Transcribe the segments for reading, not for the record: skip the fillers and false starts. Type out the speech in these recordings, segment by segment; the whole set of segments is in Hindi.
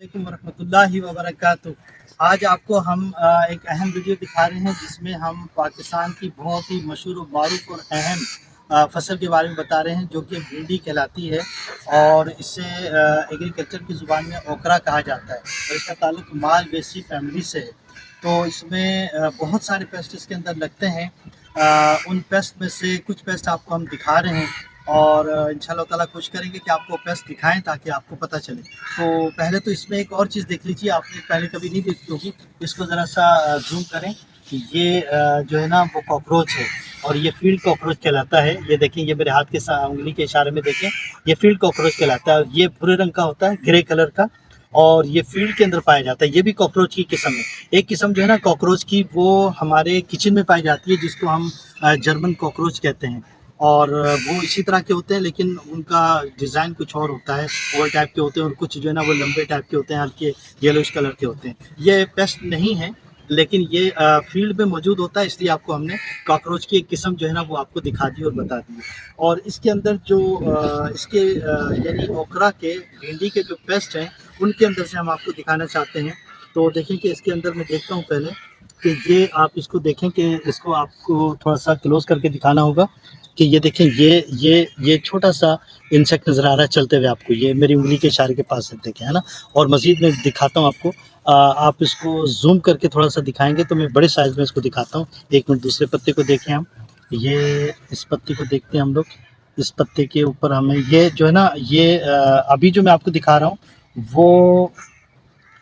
वालेकुम वरहमतुल्लाहि वबरकातुह। आज आपको हम एक अहम वीडियो दिखा रहे हैं जिसमें हम पाकिस्तान की बहुत ही मशहूर मारूफ और अहम फसल के बारे में बता रहे हैं जो कि भिंडी कहलाती है। और इसे एग्रीकल्चर की ज़ुबान में ओकरा कहा जाता है और इसका ताल्लुक मालवेसी फैमिली से है। तो इसमें बहुत सारे पेस्ट इसके अंदर लगते हैं। उन पेस्ट में से कुछ पेस्ट आपको हम दिखा रहे हैं और इंशाल्लाह ताला कोशिश करेंगे कि आपको पेस्ट दिखाएं ताकि आपको पता चले। तो पहले तो इसमें एक और चीज़ देख लीजिए, आपने पहले कभी नहीं देखी होगी। इसको ज़रा सा ज़ूम करें कि ये जो है ना वो कॉकरोच है और ये फील्ड कॉकरोच कहलाता है। ये देखें, ये मेरे हाथ के उंगली के इशारे में देखें, ये फील्ड कॉकरोच कहलाता है। ये भूरे रंग का होता है, ग्रे कलर का, और ये फील्ड के अंदर पाया जाता है। ये भी कॉकरोच की किस्म है। एक किस्म जो है ना कॉकरोच की वो हमारे किचन में पाई जाती है जिसको हम जर्मन कॉकरोच कहते हैं। और वो इसी तरह के होते हैं लेकिन उनका डिज़ाइन कुछ और होता है, ओवल टाइप के होते हैं, और कुछ जो है ना वो लंबे टाइप के होते हैं, हल्के येलोइश कलर के होते हैं। ये पेस्ट नहीं है लेकिन ये फील्ड में मौजूद होता है, इसलिए आपको हमने कॉकरोच की एक किस्म जो है ना वो आपको दिखा दी और बता दी। और इसके अंदर जो इसके यानी ओकरा के भिंडी के जो पेस्ट हैं उनके अंदर से हम आपको दिखाना चाहते हैं। तो देखें कि इसके अंदर मैं देखता हूँ पहले कि ये आप इसको देखें कि इसको आपको थोड़ा सा क्लोज करके दिखाना होगा कि ये देखें, ये छोटा सा इंसेक्ट नज़र आ रहा है चलते हुए आपको। ये मेरी उंगली के इशारे के पास है, देखें, है ना। और मज़ीद मैं दिखाता हूँ आपको। आप इसको जूम करके थोड़ा सा दिखाएंगे तो मैं बड़े साइज़ में इसको दिखाता हूँ। एक मिनट, दूसरे पत्ते को देखें हम। ये इस पत्ते को देखते हैं हम लोग। इस पत्ते के ऊपर हमें ये जो है ना ये अभी जो मैं आपको दिखा रहा हूँ वो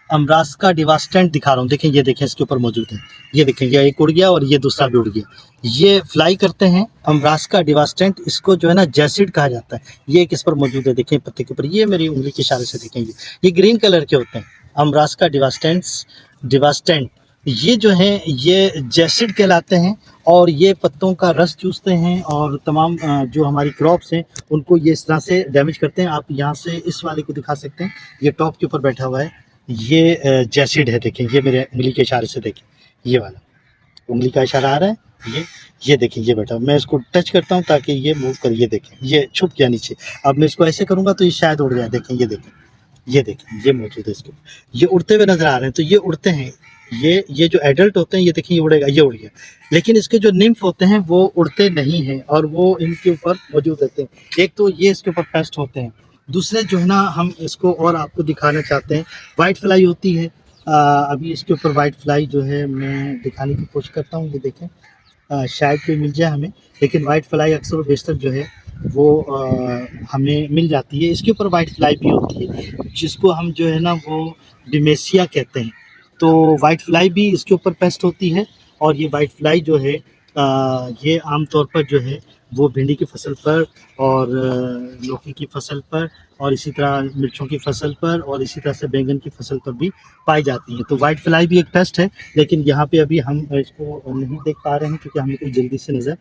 अमरास्का डिवास्टेंट दिखा रहा हूँ। देखें, ये देखें इसके ऊपर मौजूद है। ये देखें, ये एक उड़ गया और ये दूसरा भी उड़ गया। ये फ्लाई करते हैं अमरास्का डिवास्टेंट, इसको जो है ना जैसिड कहा जाता है। ये एक इस पर मौजूद है, देखें पत्ते के ऊपर। ये मेरी उंगली के इशारे से देखेंगे, ये ग्रीन कलर के होते हैं, अमरास्का डिवास्टेंट। ये जो है ये जैसिड कहलाते हैं और ये पत्तों का रस चूसते हैं और तमाम जो हमारी क्रॉप्स हैं उनको ये इस तरह से डैमेज करते हैं। आप यहाँ से इस वाले को दिखा सकते हैं, ये टॉप के ऊपर बैठा हुआ है। ये जैसिड है, देखें, ये मेरे उंगली के इशारे से देखें, ये वाला उंगली का इशारा आ रहा है। ये देखें, ये बैठा, मैं इसको टच करता हूँ ताकि ये मूव कर, ये देखें ये छुप गया नीचे। अब मैं इसको ऐसे करूँगा तो ये शायद उड़ जाए। देखें, ये देखें, ये देखें, ये मौजूद है इसके ऊपर। ये उड़ते हुए नजर आ रहे हैं, तो ये उड़ते हैं। ये जो एडल्ट होते हैं, ये देखें, ये उड़ेगा, ये उड़ गया। लेकिन इसके जो निम्फ होते हैं वो उड़ते नहीं हैं और वो इनके ऊपर मौजूद रहते हैं। एक तो ये इसके ऊपर पेस्ट होते हैं, दूसरे जो है ना हम इसको और आपको दिखाना चाहते हैं, वाइट फ्लाई होती है। अभी इसके ऊपर वाइट फ्लाई जो है मैं दिखाने की कोशिश करता हूँ। ये देखें, शायद कोई मिल जाए हमें, लेकिन वाइट फ्लाई अक्सर बेशतर जो है वो हमें मिल जाती है। इसके ऊपर वाइट फ्लाई भी होती है जिसको हम जो है ना वो डिमेसिया कहते हैं। तो वाइट फ्लाई भी इसके ऊपर पेस्ट होती है और ये वाइट फ्लाई जो है ये आम तौर पर जो है वो भिंडी की फसल पर और लौकी की फसल पर और इसी तरह मिर्चों की फसल पर और इसी तरह से बैंगन की फसल पर भी पाई जाती है। तो वाइट फ्लाई भी एक पेस्ट है, लेकिन यहाँ पे अभी हम इसको नहीं देख पा रहे हैं क्योंकि हमें कोई जल्दी से नज़र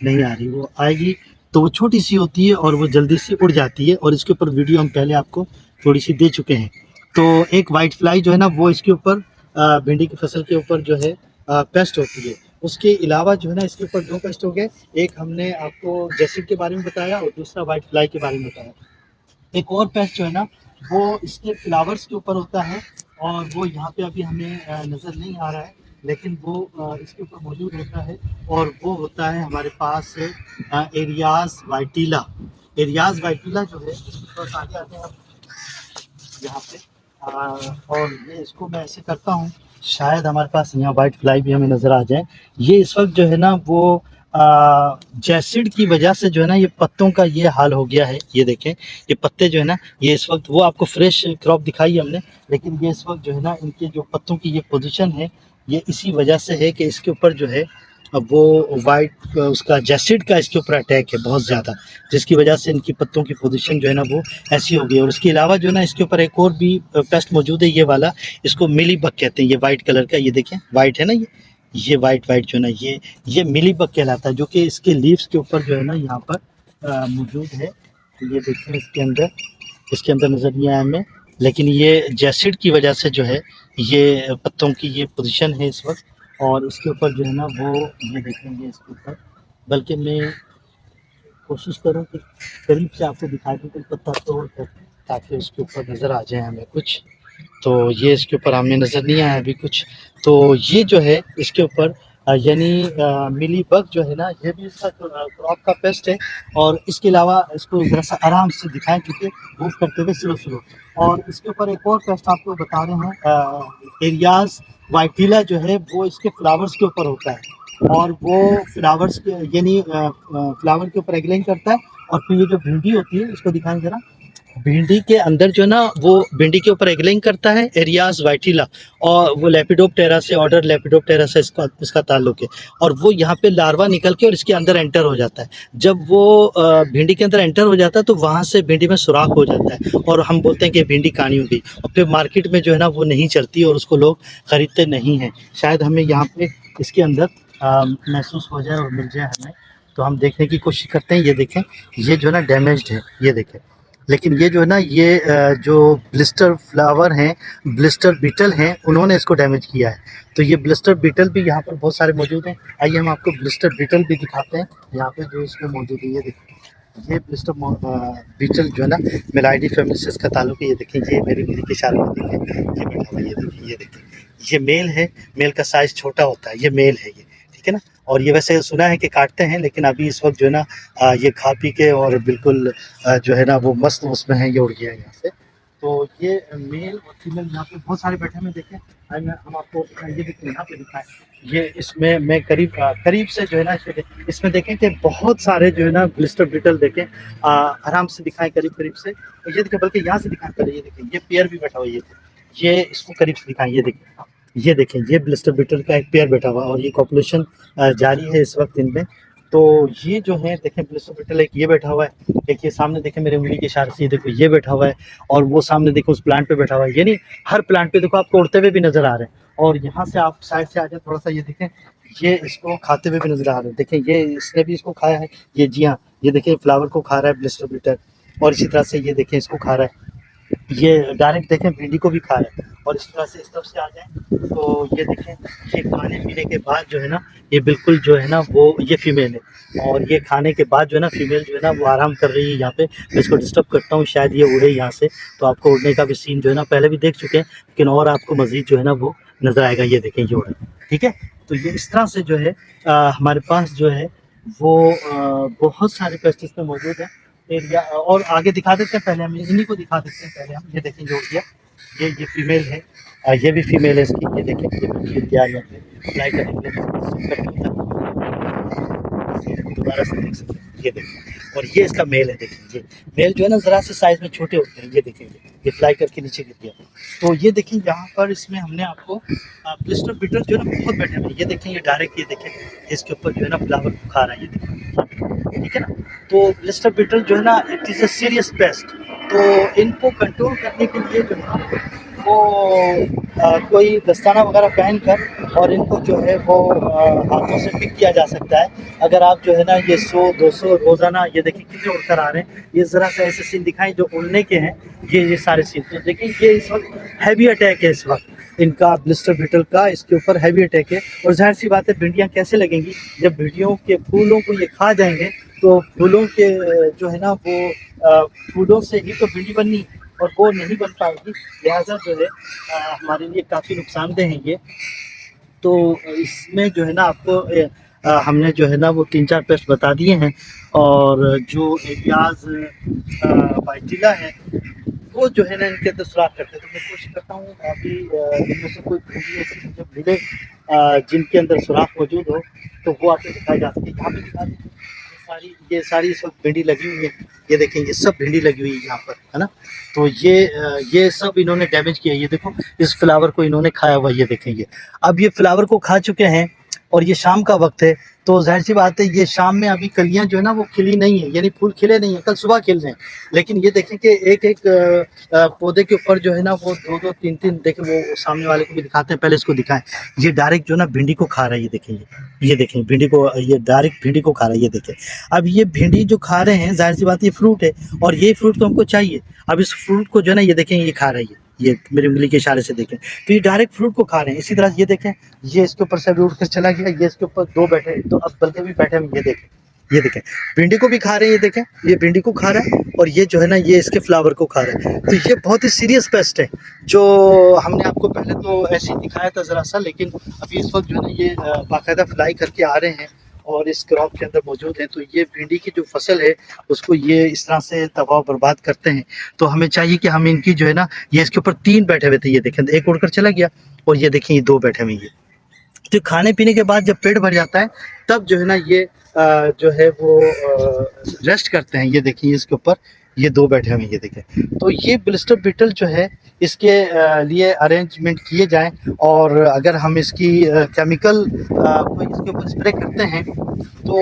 नहीं आ रही। वो आएगी तो वो छोटी सी होती है और वो जल्दी से उड़ जाती है, और इसके ऊपर वीडियो हम पहले आपको थोड़ी सी दे चुके हैं। तो एक वाइट फ्लाई जो है ना वो इसके ऊपर भिंडी की फसल के ऊपर जो है पेस्ट होती है। उसके अलावा जो है ना इसके ऊपर दो पेस्ट हो गए, एक हमने आपको जैसिड के बारे में बताया और दूसरा वाइट फ्लाई के बारे में बताया। एक और पेस्ट जो है ना वो इसके फ्लावर्स के ऊपर होता है और वो यहाँ पे अभी हमें नज़र नहीं आ रहा है, लेकिन वो इसके ऊपर मौजूद होता है और वो होता है हमारे पास एरियाज वाइटीला। एरियाज वाइटीला जो है थोड़ा सा आगे आते हैं यहाँ पे। और ये इसको मैं ऐसे करता हूँ, शायद हमारे पास यहाँ वाइट फ्लाई भी हमें नज़र आ जाए। ये इस वक्त जो है ना वो जैसिड की वजह से जो है ना ये पत्तों का ये हाल हो गया है। ये देखें, ये पत्ते जो है ना ये इस वक्त, वो आपको फ्रेश क्रॉप दिखाई हमने, लेकिन ये इस वक्त जो है ना इनके जो पत्तों की ये पोजीशन है ये इसी वजह से है कि इसके ऊपर जो है अब वो वाइट उसका जैसिड का इसके ऊपर अटैक है बहुत ज़्यादा, जिसकी वजह से इनकी पत्तों की पोजीशन जो है ना वो ऐसी हो गई है। और इसके अलावा जो है ना इसके ऊपर एक और भी पेस्ट मौजूद है, ये वाला, इसको मिली बग कहते हैं। ये वाइट कलर का, ये देखें वाइट है ना, ये वाइट वाइट जो है ना ये मिली बग कहलाता है, जो कि इसके लीव्स के ऊपर जो है ना यहाँ पर मौजूद है। तो ये देखिए इसके अंदर नज़र नहीं आया हमें, लेकिन ये जैसिड की वजह से जो है ये पत्तों की ये पोजीशन है इस वक्त। और इसके ऊपर जो है ना वो ये देखेंगे इसके ऊपर, बल्कि मैं कोशिश करूँ कि करीब से आपको दिखा दूँ कोई पत्ता तोड़ कर, ताकि उसके ऊपर नज़र आ जाए हमें कुछ। तो ये इसके ऊपर हमें नज़र नहीं आया अभी कुछ। तो ये जो है इसके ऊपर यानी मिली बग जो है ना, ये भी इसका क्रॉप का पेस्ट है। और इसके अलावा इसको ज़रा सा आराम से दिखाएं क्योंकि मूव करते हुए स्लो स्लो। और इसके ऊपर एक और पेस्ट आपको बता रहे हैं, एरियाज वाइटिला जो है वो इसके फ्लावर्स के ऊपर होता है। और वो फ्लावर्स के यानी फ्लावर के ऊपर एगलिंग करता है। और फिर ये जो भिंडी होती है इसको दिखाएं जरा। भिंडी के अंदर जो है ना वो भिंडी के ऊपर एगलिंग करता है एरियाज वाइटिला। और वो लेपिडोप्टेरा से, ऑर्डर लेपिडोप्टेरा से इसका ताल्लुक है। और वो यहाँ पे लार्वा निकल के और इसके अंदर एंटर हो जाता है। जब वो भिंडी के अंदर एंटर हो जाता है तो वहाँ से भिंडी में सुराख हो जाता है और हम बोलते हैं कि भिंडी कानी हो गई। और फिर मार्केट में जो है ना वो नहीं चलती और उसको लोग खरीदते नहीं हैं। शायद हमें यहाँ पे इसके अंदर महसूस हो जाए और मिल जाए हमें, तो हम देखने की कोशिश करते हैं। ये देखें, ये जो है ना डैमेज्ड है, ये देखें। लेकिन ये जो है ना ये जो ब्लिस्टर फ्लावर हैं, ब्लिस्टर बीटल हैं, उन्होंने इसको डैमेज किया है। तो ये ब्लिस्टर बीटल भी यहाँ पर बहुत सारे मौजूद हैं। आइए हम आपको ब्लिस्टर बीटल भी दिखाते हैं यहाँ पे जो इसमें मौजूद है। ये देखिए, ये ब्लिस्टर बीटल जो है ना मेलाइडी फैमिली से इसका ताल्लुक है। ये देखें, ये मेरी मेरी के इशारे में देखें, ये बैठा हुआ है, ये देखिए, ये देखिए, ये मेल है। मेल का साइज़ छोटा होता है, ये मेल है ये, ठीक है ना। और ये वैसे सुना है कि काटते हैं, लेकिन अभी इस वक्त जो है ना ये खा पी के और बिल्कुल जो है ना वो मस्त उसमें है, ये उड़ गया है यहाँ से। तो ये मेल और फीमेल यहाँ पे बहुत सारे बैठे हुए देखें। हम आपको दिखाएं, ये देखिए यहाँ पे दिखाएं। ये इसमें मैं करीब से जो है ना इसमें देखें कि बहुत सारे जो है ना ब्लिस्टर बीटल देखें। आराम से दिखाएं करीब करीब से। और ये देखें, बल्कि यहाँ से दिखाएं पहले, ये देखें, ये पेयर भी बैठा हुआ है। ये इसको करीब से दिखाएं, ये देखें, ये देखें, ये ब्लिस्टर बीटल का एक पेयर बैठा हुआ और ये कॉपुलेशन जारी है इस वक्त इनमें। तो ये जो है देखें ब्लिस्टर बीटल, एक ये बैठा हुआ है, एक ये सामने देखें मेरे उंगली के इशारे से, ये देखो ये बैठा हुआ है। और वो सामने देखो उस प्लांट पे बैठा हुआ है। यानी हर प्लांट पे देखो आपको उड़ते हुए भी नजर आ रहे हैं। और यहाँ से आप साइड से आ जाए थोड़ा सा, ये देखें, ये इसको खाते हुए भी नजर आ रहे हैं। देखें, ये इसने भी इसको खाया है, ये जी हाँ, ये देखें फ्लावर को खा रहा है ब्लिस्टर बीटल। और इसी तरह से ये देखें इसको खा रहा है, ये डायरेक्ट देखें भिंडी को भी खा रहा है। और इस तरह से इस तरफ से आ जाए तो ये देखें, ये खाने पीने के बाद जो है ना ये बिल्कुल जो है ना वो ये फीमेल है। और ये खाने के बाद जो है ना फीमेल जो है ना वो आराम कर रही है यहाँ पे। मैं इसको डिस्टर्ब करता हूँ, शायद ये उड़े यहाँ से। तो आपको उड़ने का भी सीन जो है ना पहले भी देख चुके हैं, लेकिन और आपको मज़ीद जो है ना वो नज़र आएगा। ये देखें, ये उड़े, ठीक है। तो ये इस तरह से जो है हमारे पास जो है वो बहुत सारे पेस्टिस में मौजूद है एरिया। और आगे दिखा देते हैं, पहले हम इन्हीं को दिखा देते हैं पहले हम। ये देखें, जो गया ये फीमेल है, ये भी फीमेल है इसकी। ये देखें, ये तैयार यहाँ पे अप्लाई करेंगे, दोबारा से देख सकते हैं, ये देखें। और ये इसका मेल है, देखिए, ये मेल जो है ना ज़रा से साइज़ में छोटे होते हैं। ये देखेंगे, ये फ्लाई करके नीचे गिर गया। तो ये देखें, यहाँ पर इसमें हमने आपको ब्लिस्टर बीटल जो है ना बहुत बैठे हुए हैं। ये देखें, ये डायरेक्ट, ये देखें इसके ऊपर जो है ना फ्लावर खा रहा है, ये देखें, ठीक है ना। तो ब्लिस्टर बीटल जो है ना it is a serious paste. तो इनको कंट्रोल करने के लिए जो है ना वो कोई दस्ताना वगैरह पहन कर और इनको जो है वो हाथों से पिक किया जा सकता है। अगर आप जो है ना ये 100-200 रोज़ाना, ये देखिए कितने उड़कर आ रहे हैं। ये ज़रा सा ऐसे सीन दिखाएं जो उड़ने के हैं, ये सारे सीन। तो देखिए, ये इस वक्त हैवी अटैक है, इस वक्त इनका ब्लिस्टर बीटल का इसके ऊपर हैवी अटैक है। और जाहिर सी बात है भिंडियाँ कैसे लगेंगी जब भिंडियों के फूलों को ये खा जाएंगे। तो फूलों के जो है ना वो फूलों से ही तो भिंडी बननी, और वो नहीं बन पाएगी। लिहाजा जो है हमारे लिए काफ़ी नुकसानदेह है ये। तो इसमें जो है ना आपको हमने जो है ना वो 3-4 पेस्ट बता दिए हैं। और जो एरियाज वाइटिला है वो जो है ना इनके अंदर सुराख करते हैं। तो मैं कोशिश करता हूँ अभी इनमें से कोई भिंडी ऐसी जो मिले जिनके अंदर सुराख मौजूद हो तो वो आपको दिखाई जा सके। यहाँ पे दिखा दें, ये सारी इस वक्त भिंडी लगी हुई है। ये देखें, ये सब भिंडी लगी हुई है यहाँ पर, है ना। तो ये सब इन्होंने डैमेज किया। ये देखो, इस फ्लावर को इन्होंने खाया हुआ, ये देखें। ये अब ये फ्लावर को खा चुके हैं और ये शाम का वक्त है। तो जाहिर सी बात है ये शाम में अभी कलियां जो है ना वो खिली नहीं है, यानी फूल खिले नहीं है, कल सुबह खिल रहे हैं। लेकिन ये देखें कि एक एक पौधे के ऊपर जो है ना वो 2-2 3-3 देखें। वो सामने वाले को भी दिखाते हैं, पहले इसको दिखाएं। ये डायरेक्ट जो है ना भिंडी को खा रहा है, ये देखें, ये देखें भिंडी को, ये डायरेक्ट भिंडी को खा रहा है, ये देखें। अब ये भिंडी जो खा रहे हैं, जाहिर सी बात ये फ्रूट है और ये फ्रूट तो हमको चाहिए। अब इस फ्रूट को जो है ना ये देखें, ये खा रहा है, ये मेरी उंगली के इशारे से देखें। तो ये डायरेक्ट फ्रूट को खा रहे हैं। इसी तरह ये देखें, ये इसके ऊपर से अभी उठ कर चला गया, ये इसके ऊपर 2 बैठे, तो अब बल्कि भी बैठे हम, ये देखें, ये देखें, भिंडी को भी खा रहे हैं, ये देखें, ये भिंडी को खा रहा है और ये जो है ना ये इसके फ्लावर को खा रहा है। तो ये बहुत ही सीरियस पेस्ट है, जो हमने आपको पहले तो ऐसे ही दिखाया था ज़रा सा, लेकिन अभी इस वक्त जो है ना ये बाकायदा फ्लाई करके आ रहे हैं और इस क्रॉप के अंदर मौजूद है। तो ये भिंडी की जो फसल है उसको ये इस तरह से तबाह बर्बाद करते हैं। तो हमें चाहिए कि हम इनकी जो है ना, ये इसके ऊपर 3 बैठे हुए थे, ये देखें, एक उड़कर चला गया और ये देखें ये 2 बैठे हुए हैं। ये तो खाने पीने के बाद जब पेट भर जाता है तब जो है ना ये जो है वो रेस्ट करते हैं। ये देखिए इसके ऊपर ये 2 बैठे हुए हैं, ये देखें। तो ये ब्लिस्टर बीटल जो है इसके लिए अरेंजमेंट किए जाएँ और अगर हम इसकी केमिकल कोई इसके ऊपर स्प्रे करते हैं तो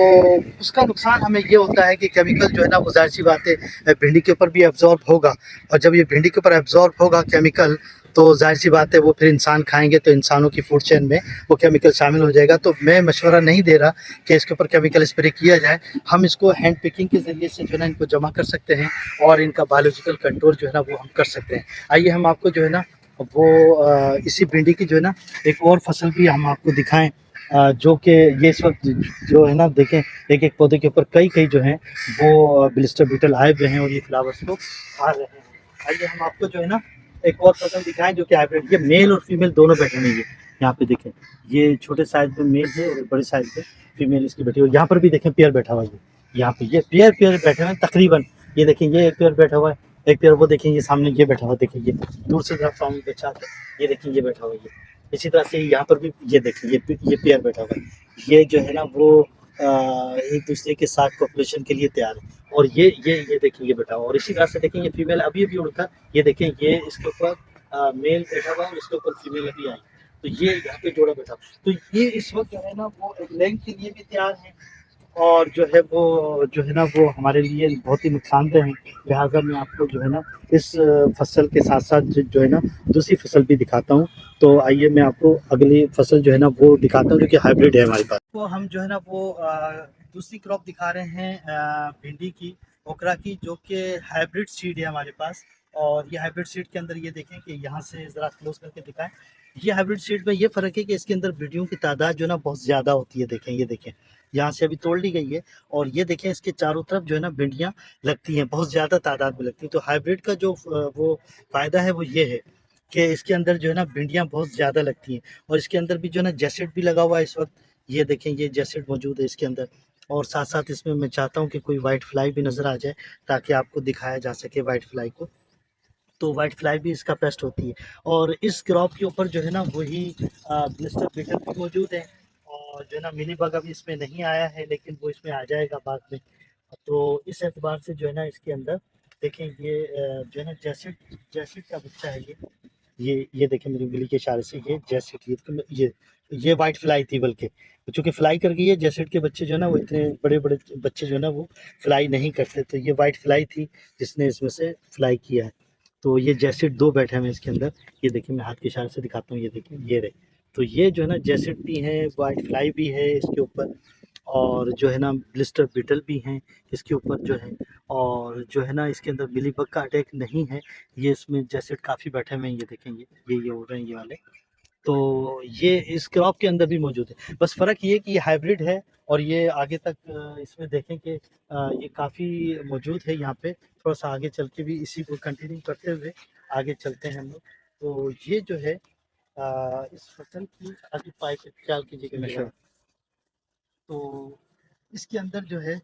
उसका नुकसान हमें ये होता है कि केमिकल जो है ना वो ज़ाहिर-सी बात है भिंडी के ऊपर भी एब्ज़ॉर्ब होगा और जब ये भिंडी के ऊपर एब्ज़ॉर्ब होगा केमिकल, तो ज़ाहिर-सी बात है वो फिर इंसान खाएँगे तो इंसानों की फूड चेन में वो केमिकल शामिल हो जाएगा। तो मैं मशवरा नहीं दे रहा कि इसके ऊपर केमिकल स्प्रे किया जाए। हम इसको हैंड पिकिंग के ज़रिए से जो है ना इनको जमा कर सकते हैं और इनका बायोलॉजिकल कंट्रोल जो है ना वो हम कर सकते हैं। आइए हम आपको जो है ना वो इसी भिंडी की जो है ना एक और फसल भी हम आपको दिखाएँ, जो कि ये इस वक्त जो है ना देखें, एक-एक पौधे के ऊपर कई-कई जो हैं वो ब्लिस्टर बीटल आए हुए हैं और ये फ्लावर्स को खा रहे हैं। आइए हम आपको जो है ना एक और फसल दिखाएँ जो कि हाइब्रिड, ये मेल और फीमेल दोनों बैठे हुए हैं। ये यहाँ पे देखें, ये छोटे साइज़ में मेल है और बड़े साइज़ में फीमेल इसकी बैठी हुई है। यहाँ पर भी देखें पेयर बैठा हुआ है ये, यहाँ पे ये पेयर बैठे हुए हैं तकरीबन। ये देखें ये एक पेयर बैठा हुआ है, एक पेयर वो देखें ये सामने ये बैठा हुआ है, देखिए ये दूर से ज़रा पाँव बचा के, ये देखिए ये बैठा हुआ है ये। इसी तरह से यहाँ पर भी ये देखिए ये पेयर बैठा हुआ है। ये जो है ना वो एक दूसरे के साथ कॉपरेशन के लिए तैयार है और ये देखिए ये बैठा हुआ और इसी तरह से देखें ये फीमेल अभी उड़कर, ये देखें ये इसके ऊपर मेल बैठा हुआ है और इसके ऊपर फीमेल अभी आई। तो ये यहाँ पे जोड़ा बैठा हुआ। तो ये इस वक्त जो है ना वो एग के लिए भी तैयार है और जो है ना वो हमारे लिए बहुत ही नुकसानदेह है। लिहाजा मैं आपको जो है ना इस फसल के साथ-साथ जो है ना दूसरी फसल भी दिखाता हूँ। तो आइए मैं आपको अगली फसल जो है ना वो दिखाता हूँ जो कि हाइब्रिड है हमारे पास। तो हम जो है ना वो दूसरी क्रॉप दिखा रहे हैं भिंडी की, ओकरा की, जो कि हाइब्रिड सीड है हमारे पास। और ये हाइब्रिड सीड के अंदर ये देखें कि यहाँ से ज़रा क्लोज़ करके दिखाएँ। ये हाइब्रिड सीड में ये फ़र्क है कि इसके अंदर भिंडियों की तादाद जो है ना बहुत ज़्यादा होती है। देखें, ये देखें, यहाँ से अभी तोड़ ली गई है और ये देखें इसके चारों तरफ जो है ना भिंडियाँ लगती हैं, बहुत ज़्यादा तादाद में लगती हैं। तो हाइब्रिड का जो वो फ़ायदा है वो ये है कि इसके अंदर जो है ना भिंडियाँ बहुत ज़्यादा लगती हैं और इसके अंदर भी जो है ना जेसिड भी लगा हुआ है इस वक्त। ये देखें ये जेसिड मौजूद है इसके अंदर और साथ साथ इसमें मैं चाहता हूँ कि कोई वाइट फ्लाई भी नज़र आ जाए ताकि आपको दिखाया जा सके वाइट फ्लाई को। तो वाइट फ्लाई भी इसका पेस्ट होती है और इस क्रॉप के ऊपर जो है ना वही ब्लिस्टर बीटल भी मौजूद है और जो है ना मिनी बग अभी इसमें नहीं आया है लेकिन वो इसमें आ जाएगा बाद में। तो इस एतबार से जो है ना इसके अंदर देखें ये जो है ना जैसिड का बच्चा है ये देखें मेरी उंगली के इशारे से ये जैसिड ये वाइट फ्लाई थी, बल्कि चूंकि फ्लाई कर गई है। जैसिड के बच्चे जो है ना वो इतने बड़े बड़े बच्चे जो है ना वो फ्लाई नहीं करते, तो ये वाइट फ्लाई थी जिसने इसमें से फ्लाई किया है। तो ये जैसिड 2 बैठे हुए हैं इसके अंदर। ये देखिए मैं हाथ के इशारे से दिखाता हूँ, ये देखिए ये रहे। तो ये जो है ना जैसिड भी है, वाइट फ्लाई भी है इसके ऊपर और जो है ना ब्लिस्टर बीटल भी हैं इसके ऊपर जो है। और जो है ना इसके अंदर मिलीबग का अटैक नहीं है। ये इसमें जैसिड काफ़ी बैठे हुए हैं, ये देखेंगे ये उड़ रहे हैं ये वाले। तो ये इस क्रॉप के अंदर भी मौजूद है। बस फ़र्क ये है कि ये हाइब्रिड है और ये आगे तक इसमें देखें कि ये काफ़ी मौजूद है यहाँ पे। थोड़ा-सा आगे चल के भी इसी को कंटिन्यू करते हुए आगे चलते हैं हम लोग। तो ये जो है इस फसल की आगे पाइप ख्याल कीजिएगा ज़रा। तो इसके अंदर जो है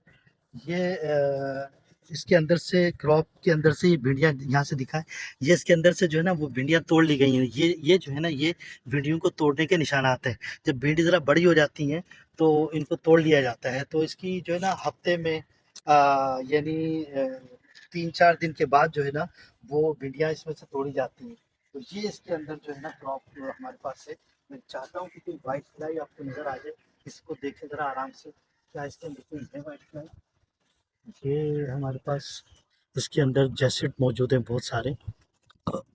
ये इसके अंदर से क्रॉप के अंदर से ये भिंडियाँ यहाँ से दिखा है, ये इसके अंदर से जो है ना वो भिंडियाँ तोड़ ली गई हैं। ये जो है ना ये भिंडियों को तोड़ने के निशानात हैं। जब भिंडी ज़रा बड़ी हो जाती हैं तो इनको तोड़ लिया जाता है। तो इसकी जो है ना हफ्ते में यानी 3-4 दिन के बाद जो है ना वो भिंडियाँ इसमें से तोड़ी जाती हैं। तो ये इसके अंदर जो है ना क्रॉप जो हमारे पास है। मैं चाहता हूँ कि कोई व्हाइट फ्लाई आपको नज़र आ जाए, इसको देखें ज़रा आराम से। क्या इसके अंदर कोई है व्हाइट फ्लाई? ये हमारे पास इसके अंदर जैसिड मौजूद हैं बहुत सारे।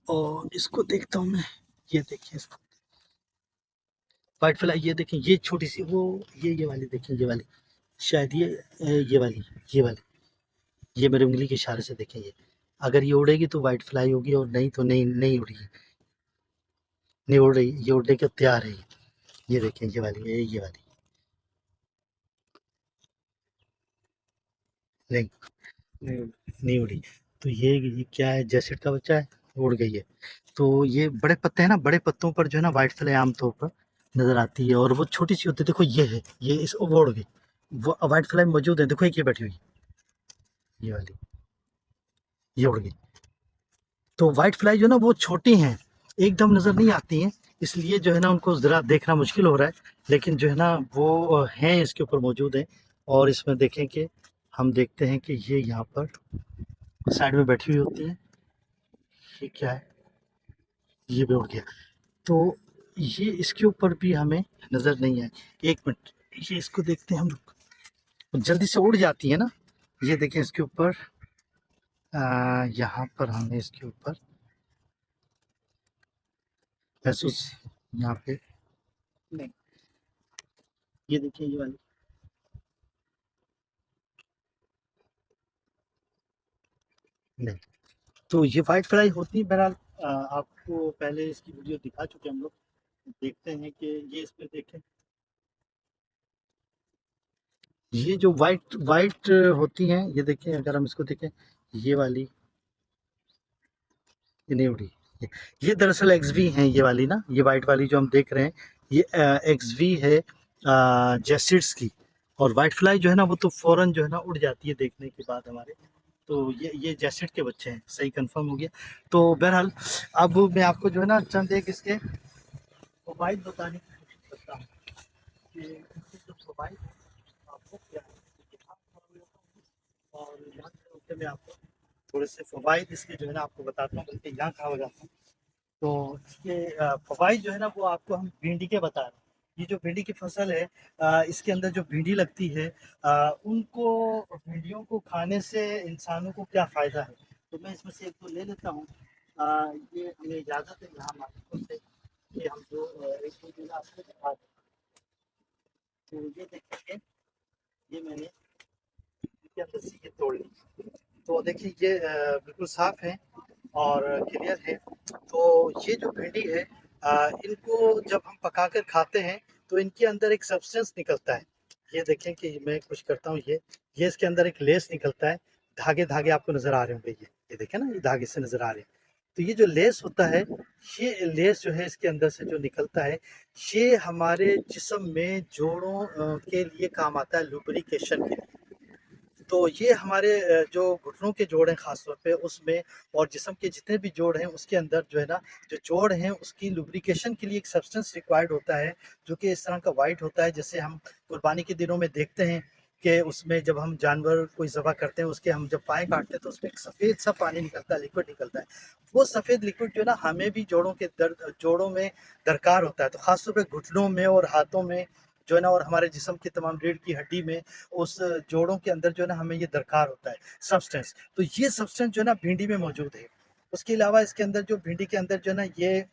और इसको देखता हूँ मैं, ये देखिए इसको व्हाइट फ्लाई, ये देखें ये छोटी सी वो ये वाली देखें, ये वाली शायद ये वाली ये वाली ये मेरे उंगली के इशारे से देखें। ये अगर ये उड़ेगी तो व्हाइट फ्लाई होगी और नहीं तो नहीं उड़ेगी, नहीं उड़ रही, ये उड़ने के तैयार है। ये देखें ये वाली नहीं, नहीं, नहीं उड़ी। तो ये क्या है, जैसेट का बच्चा है, उड़ गई है। तो ये बड़े पत्ते हैं ना, बड़े पत्तों पर जो है ना व्हाइट फ्लाई आमतौर पर नजर आती है, और वो छोटी सी होती है। देखो ये है, ये इस वो उड़ गई। वो व्हाइट फ्लाई मौजूद है, देखो एक ये बैठी हुई, ये वाली, ये उड़ गई। तो व्हाइट फ्लाई जो है ना वो छोटी हैं, एकदम नजर नहीं आती हैं, इसलिए जो है ना उनको जरा देखना मुश्किल हो रहा है। लेकिन जो है ना वो हैं, इसके ऊपर मौजूद हैं। और इसमें देखें कि हम देखते हैं कि ये यहाँ पर साइड में बैठी हुई होती हैं। ये क्या है, ये भी उड़ गया। तो ये इसके ऊपर भी हमें नज़र नहीं है। एक मिनट, ये इसको देखते हैं हम लोग, जल्दी से उड़ जाती है ना। ये देखें इसके ऊपर, यहाँ पर हमें इसके ऊपर महसूस, यहाँ पे नहीं, ये देखिए ये वाली नहीं। तो ये वाइट फ्लाई होती है बहरहाल। आपको पहले इसकी वीडियो दिखा चुके हैं हम लोग। देखते हैं कि ये इसमें देखें, ये जो वाइट वाइट होती हैं, ये देखें, अगर हम इसको देखें, ये वाली, ये नहीं उड़ी। ये दरअसल एक्सवी हैं, ये वाली ना, ये वाइट वाली जो हम देख रहे हैं, ये एक्सवी है जेसिड्स की। और वाइट फ्लाई जो है ना वो तो फौरन जो है ना उड़ जाती है देखने के बाद हमारे। तो ये जेसिड के बच्चे हैं, सही कंफर्म हो गया। तो बहरहाल अब मैं आपको जो है ना चंद एक इसके फ़वाइद बताने की कोशिश करता हूँ कि इसके जो फ़वाइद हैं आपको क्या है। और यहाँ से होके मैं आपको थोड़े से फ़वाइद इसके जो है ना आपको बताता हूँ, बल्कि यहाँ कहा हो जाता हूँ। तो इसके फ़वाइद जो है ना वो आपको हम भिंडी के बता रहे हैं। ये जो भिंडी की फसल है, इसके अंदर जो भिंडी लगती है, उनको, भिंडियों को खाने से इंसानों को क्या फ़ायदा है। तो मैं इसमें से एक तो ले लेता हूँ। ये हमें इजाज़त है यहाँ मालिकों से कि हम जो एक दो दिन आपको दिखा दें। तो ये देखिए, ये मैंने इसके अंदर से ये तोड़ ली। तो देखिए ये बिल्कुल साफ़ है और क्लियर है। तो ये जो भिंडी है, इनको जब हम पकाकर खाते हैं तो इनके अंदर एक सब्सटेंस निकलता है। ये देखें कि मैं कुछ करता हूँ, ये इसके अंदर एक लेस निकलता है। धागे-धागे आपको नज़र आ रहे होंगे, ये देखें ना, ये धागे से नज़र आ रहे हैं। तो ये जो लेस होता है, ये लेस जो है इसके अंदर से जो निकलता है, ये हमारे जिस्म में जोड़ों के लिए काम आता है, लुब्रिकेशन के लिए। तो ये हमारे जो घुटनों के जोड़ हैं ख़ास तौर पे उसमें, और जिस्म के जितने भी जोड़ हैं उसके अंदर जो है ना, जो जोड़ हैं उसकी लुब्रिकेशन के लिए एक सब्सटेंस रिक्वायर्ड होता है, जो कि इस तरह का वाइट होता है। जैसे हम कुर्बानी के दिनों में देखते हैं कि उसमें जब हम जानवर कोई ज़बह करते हैं, उसके हम जब पाए काटते हैं तो उसमें एक सफ़ेद सा पानी निकलता है, लिक्विड निकलता है। वो सफ़ेद लिक्विड जो है ना हमें भी जोड़ों के दर्द, जोड़ों में दरकार होता है। तो ख़ास तौर पे घुटनों में और हाथों में जो है ना, और हमारे जिस्म की तमाम रीढ़ की हड्डी में, उस जोड़ों के अंदर जो है ना हमें ये दरकार होता है सब्सटेंस। तो ये सब्सटेंस जो है ना भिंडी में मौजूद है। उसके अलावा इसके अंदर जो भिंडी के अंदर जो है ना ये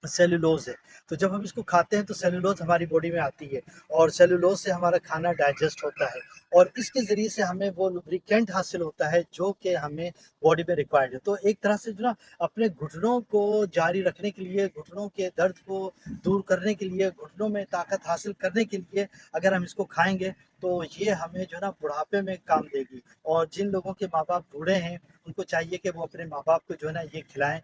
सेलुलोज़ है। तो जब हम इसको खाते हैं तो सेलुलोज़ हमारी बॉडी में आती है, और सेलुलोज़ से हमारा खाना डाइजेस्ट होता है, और इसके ज़रिए से हमें वो लुब्रिकेंट हासिल होता है जो कि हमें बॉडी में रिक्वायर्ड है। तो एक तरह से जो ना अपने घुटनों को जारी रखने के लिए, घुटनों के दर्द को दूर करने के लिए, घुटनों में ताकत हासिल करने के लिए अगर हम इसको खाएँगे तो ये हमें जो है ना बुढ़ापे में काम देगी। और जिन लोगों के माँ-बाप बूढ़े हैं, उनको चाहिए कि वो अपने माँ-बाप को जो है ना ये खिलाएँ,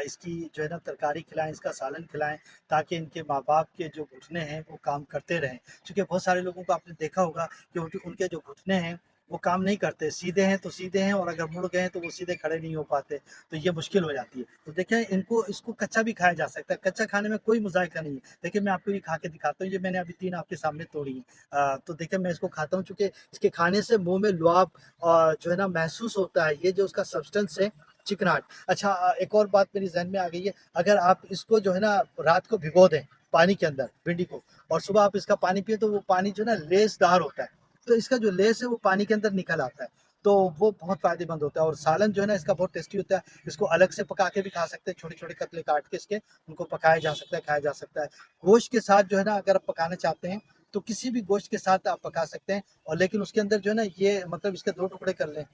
इसकी जो है ना तरकारी खिलाएँ, इसका सालन खिलाएँ, ताकि इनके माँ-बाप के जो घुटने हैं वो काम करते रहें। क्योंकि बहुत सारे लोगों को आपने देखा होगा कि उनके जो घुटने हैं वो काम नहीं करते, सीधे हैं तो सीधे हैं, और अगर मुड़ गए हैं तो वो सीधे खड़े नहीं हो पाते, तो ये मुश्किल हो जाती है। तो देखें, इनको, इसको कच्चा भी खाया जा सकता है, कच्चा खाने में कोई मुज़ायका नहीं है। देखिए मैं आपको ये खा के दिखाता हूँ, ये मैंने अभी 3 आपके सामने तोड़ी हैं। तो देखिए मैं इसको खाता हूँ, चूँकि इसके खाने से मुँह में लुआब जो है ना महसूस होता है, ये जो उसका सब्सटेंस है, चिकनाहट। अच्छा, एक और बात मेरे ज़हन में आ गई है, अगर आप इसको जो है ना रात को भिगो दें पानी के अंदर, भिंडी को, और सुबह आप इसका पानी पिएँ तो वो पानी जो है ना लेसदार होता है। तो इसका जो लेस है वो पानी के अंदर निकल आता है। तो वो बहुत फ़ायदेमंद होता है, और सालन जो है ना इसका बहुत टेस्टी होता है। इसको अलग से पका के भी खा सकते हैं, छोटे-छोटे कतले काट के इसके, उनको पकाया जा सकता है, खाया जा सकता है। गोश्त के साथ जो है ना अगर आप पकाना चाहते हैं, तो किसी भी गोश्त के साथ आप पका सकते हैं, और लेकिन उसके अंदर जो है ना ये मतलब इसके 2 टुकड़े कर लें।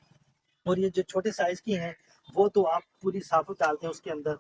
और ये जो छोटे साइज़ की हैं, वो तो आप पूरी साबुत डालते हैं उसके अंदर।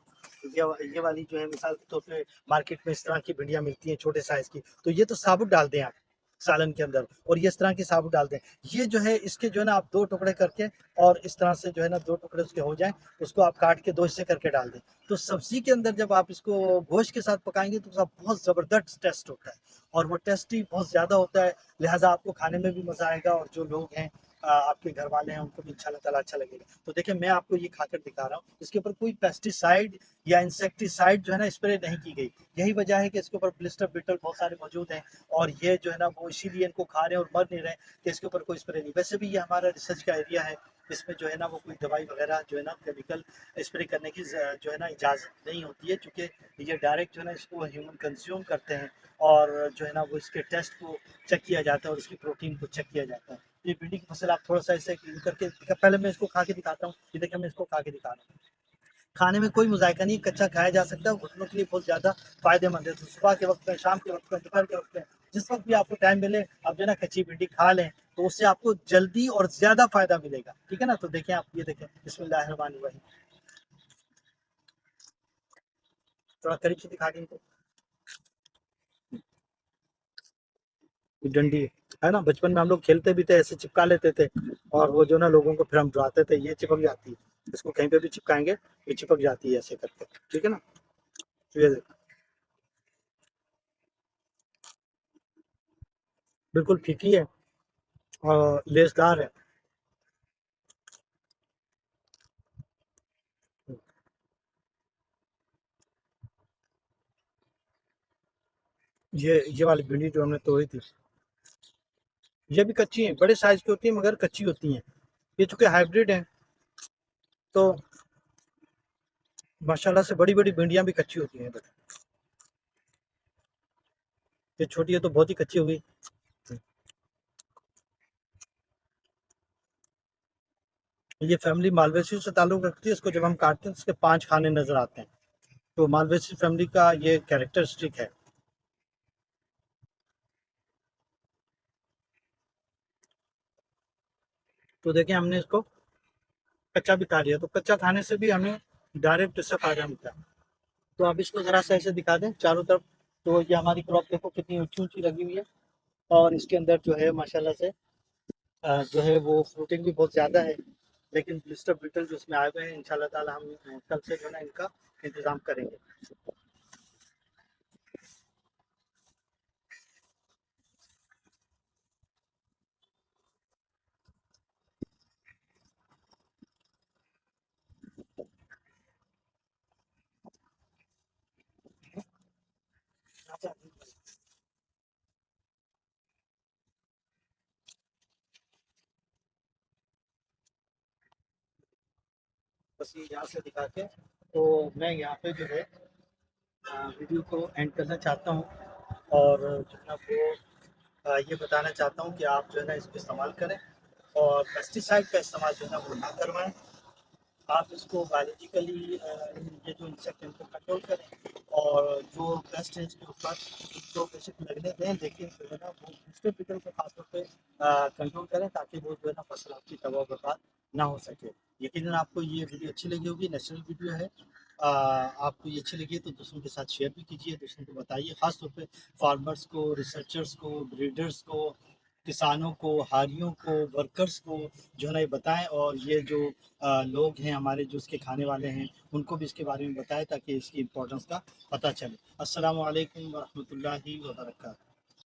ये वाली जो है मिसाल के तौर पे मार्केट में इस तरह की भिंडियाँ मिलती हैं छोटे साइज़ की, तो ये तो साबुत डाल दें आप। सालन के अंदर, और ये इस तरह की साबुत डाल दें। ये जो है इसके जो है ना आप 2 टुकड़े करके और इस तरह से जो है ना 2 टुकड़े उसके हो जाएँ, उसको आप काट के 2 हिस्से करके डाल दें। तो सब्ज़ी के अंदर जब आप इसको गोश्त के साथ पकाएँगे तो उसका बहुत ज़बरदस्त टेस्ट होता है और वो टेस्टी बहुत ज़्यादा होता है, लिहाज़ा आपको खाने में भी मज़ा आएगा और जो लोग हैं आपके घर वाले हैं उनको भी इंशाल्लाह ताला अच्छा लगेगा। तो देखिए मैं आपको ये खाकर दिखा रहा हूँ, इसके ऊपर कोई पेस्टिसाइड या इंसेक्टिसाइड जो है ना स्प्रे नहीं की गई। यही वजह है कि इसके ऊपर ब्लिस्टर बीटल बहुत सारे मौजूद हैं और ये जो है ना वो इसीलिए इनको खा रहे हैं और मर नहीं रहे कि इसके ऊपर कोई स्प्रे नहीं। वैसे भी ये हमारा रिसर्च का एरिया है, इसमें जो है ना वो कोई दवाई वगैरह जो है ना केमिकल स्प्रे करने की जो है ना इजाज़त नहीं होती है, चूँकि ये डायरेक्ट जो है ना इसको ह्यूमन कंज्यूम करते हैं और जो है ना वो इसके टेस्ट को चेक किया जाता है और उसकी प्रोटीन को चेक किया जाता है। ये भिंडी की फसल आप थोड़ा-सा ऐसे क्लीन करके पहले मैं इसको खा के दिखाता हूँ। ये देखिए मैं इसको खा के दिखा रहा हूँ। खाने में कोई मुज़ायका नहीं, कच्चा खाया जा सकता है, घुटनों के लिए बहुत ज़्यादा फ़ायदेमंद है। तो सुबह के वक़्त में, शाम के वक़्त में, दोपहर के वक़्त में, जिस वक़्त भी आपको टाइम मिले, आप जो है ना कच्ची भिंडी खा लें, तो उससे आपको जल्दी और ज़्यादा फ़ायदा मिलेगा। ठीक है ना? तो देखें आप ये देखें, बिस्मिल्लाहिर्रहमानिर्रहीम। थोड़ा करीब से दिखा दें इनको। ये डंडी है ना? बचपन में हम लोग खेलते भी थे, ऐसे चिपका लेते थे और वो जो ना लोगों को फिर हम डराते थे, ये चिपक जाती है। इसको कहीं पे भी चिपकाएँगे, ये चिपक जाती है ऐसे करके। ठीक है ना? तो ये देखो, बिल्कुल फीकी है और लेसदार है। ये वाली भिंडी जो हमने तोड़ी थी, ये भी कच्ची हैं, बड़े साइज़ की होती हैं मगर कच्ची होती हैं। ये चूँकि हाइब्रिड हैं, तो माशाल्लाह से बड़ी-बड़ी भिंडियाँ भी कच्ची होती हैं। ये छोटी है तो बहुत ही कच्ची हो गई। ये फैमिली मालवेसी से ताल्लुक़ रखती है, इसको जब हम काटते हैं तो इसके 5 खाने नज़र आते हैं। तो मालवेसी फैमिली का ये कैरेक्टरिस्टिक है। तो देखिए हमने इसको कच्चा भी खा लिया, तो कच्चा खाने से भी हमें डायरेक्ट इससे फ़ायदा मिलता है। तो आप इसको ज़रा-सा ऐसे दिखा दें चारों तरफ, तो ये हमारी क्रॉप देखो कितनी ऊँची-ऊँची लगी हुई है और इसके अंदर जो है माशाल्लाह से जो है वो फ्रूटिंग भी बहुत ज़्यादा है। लेकिन ब्लिस्टर बीटल जो इसमें आए हुए हैं, इंशाल्लाह ताला हम कल से जो है ना इनका इंतज़ाम करेंगे। बस ये यहाँ से दिखा के तो मैं यहाँ पे जो है वीडियो को एंड करना चाहता हूँ और जो है ना वो ये बताना चाहता हूँ कि आप जो है ना इसको इस्तेमाल करें और पेस्टिसाइड का इस्तेमाल जो है ना वो ना करवाएँ। आप इसको बायोलॉजिकली ये जो इंसेक्ट है इनको कंट्रोल करें और जो पेस्ट है इसके ऊपर उसको बेशक लगने दें, लेकिन जो है ना वो दूसरे पिटल को खासतौर पे कंट्रोल करें ताकि वो जो है ना फसल आपकी तबाह बर्बाद ना हो सके। यकीनन आपको ये वीडियो अच्छी लगी होगी, नेचुरल वीडियो है। आपको ये अच्छी लगी है तो दूसरों के साथ शेयर भी कीजिए, दूसरों को बताइए, ख़ास तौर पे फार्मर्स को, रिसर्चर्स को, ब्रीडर्स को, किसानों को, हारियों को, वर्कर्स को जो है ना ये बताएँ और ये जो लोग हैं हमारे जो इसके खाने वाले हैं, उनको भी इसके बारे में बताएँ ताकि इसकी इम्पोर्टेंस का पता चले। अस्सलामु अलैकुम व रहमतुल्लाहि व बरकातहू।